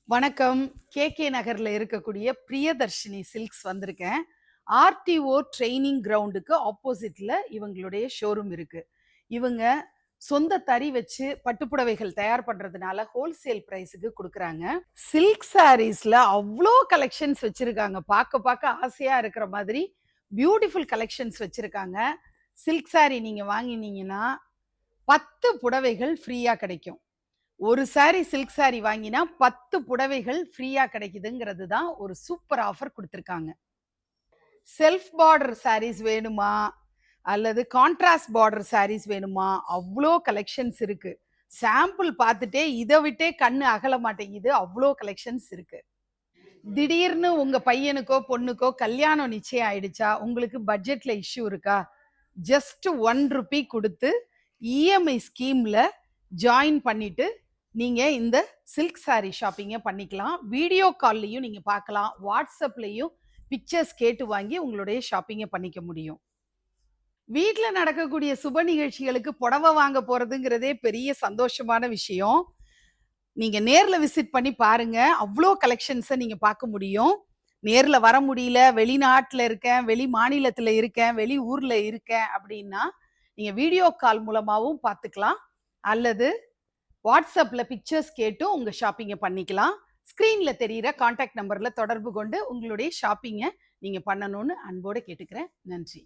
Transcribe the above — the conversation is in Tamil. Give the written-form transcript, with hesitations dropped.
வணக்கம். கேகே நகர்ல இருக்கக்கூடிய பிரியதர்ஷினி சில்க்ஸ் வந்திருக்கேன். ஆர்டிஓ ட்ரெய்னிங் கிரவுண்டுக்கு ஆப்போசிட்ல இவங்களுடைய ஷோரூம் இருக்கு. இவங்க சொந்த தறி வச்சு பட்டுப்புடவைகள் தயார் பண்றதுனால ஹோல்சேல் பிரைஸுக்கு குடுக்குறாங்க. சில்க் சாரீஸ்ல அவ்ளோ கலெக்ஷன்ஸ் வச்சிருக்காங்க. பார்க்க ஆசையா இருக்கிற மாதிரி பியூட்டிஃபுல் கலெக்ஷன்ஸ் வச்சிருக்காங்க. சில்க் சாரி நீங்க வாங்கினீங்கன்னா 10 புடவைகள் ஃப்ரீயா கிடைக்கும். ஒரு சாரி சில்க் சாரி வாங்கினா 10 புடவைகள் ஃப்ரீயா கிடைக்குதுங்கிறது தான் ஒரு சூப்பர் ஆஃபர் கொடுத்துருக்காங்க. செல்ஃப் பார்டர் சாரீஸ் வேணுமா அல்லது கான்ட்ராஸ்ட் பார்டர் சாரீஸ் வேணுமா, அவ்வளோ கலெக்ஷன்ஸ் இருக்கு. சாம்பிள் பார்த்துட்டே இதை விட்டே கண்ணு அகல மாட்டேங்குது, அவ்வளோ கலெக்ஷன்ஸ் இருக்கு. திடீர்னு உங்க பையனுக்கோ பொண்ணுக்கோ கல்யாணம் நிச்சயம் ஆயிடுச்சா, உங்களுக்கு பட்ஜெட்ல இஷ்யூ இருக்கா, ஜஸ்ட் 1 ரூபி கொடுத்து இஎம்ஐ ஸ்கீம்ல ஜாயின் பண்ணிட்டு நீங்க இந்த சில்க் சாரி ஷாப்பிங்கை பண்ணிக்கலாம். வீடியோ கால்லையும் நீங்க பார்க்கலாம், வாட்ஸ்அப்லையும் பிக்சர்ஸ் கேட்டு வாங்கி உங்களுடைய ஷாப்பிங்கை பண்ணிக்க முடியும். வீட்டில் நடக்கக்கூடிய சுப நிகழ்ச்சிகளுக்கு புடவை வாங்க போறதுங்கிறதே பெரிய சந்தோஷமான விஷயம். நீங்க நேர்ல விசிட் பண்ணி பாருங்க, அவ்வளோ கலெக்ஷன்ஸை நீங்க பார்க்க முடியும். நேர்ல வர முடியல, வெளிநாட்டுல இருக்கேன், வெளி மாநிலத்துல இருக்கேன், வெளி ஊர்ல இருக்கேன் அப்படின்னா நீங்க வீடியோ கால் மூலமாகவும் பார்த்துக்கலாம், அல்லது வாட்ஸ்அப்ல பிக்சர்ஸ் கேட்டும் உங்க ஷாப்பிங்கை பண்ணிக்கலாம். ஸ்கிரீன்ல தெரியிற கான்டாக்ட் நம்பர்ல தொடர்பு கொண்டு உங்களுடைய ஷாப்பிங்கை நீங்க பண்ணணும்னு அன்போடு கேட்டுக்கிறேன். நன்றி.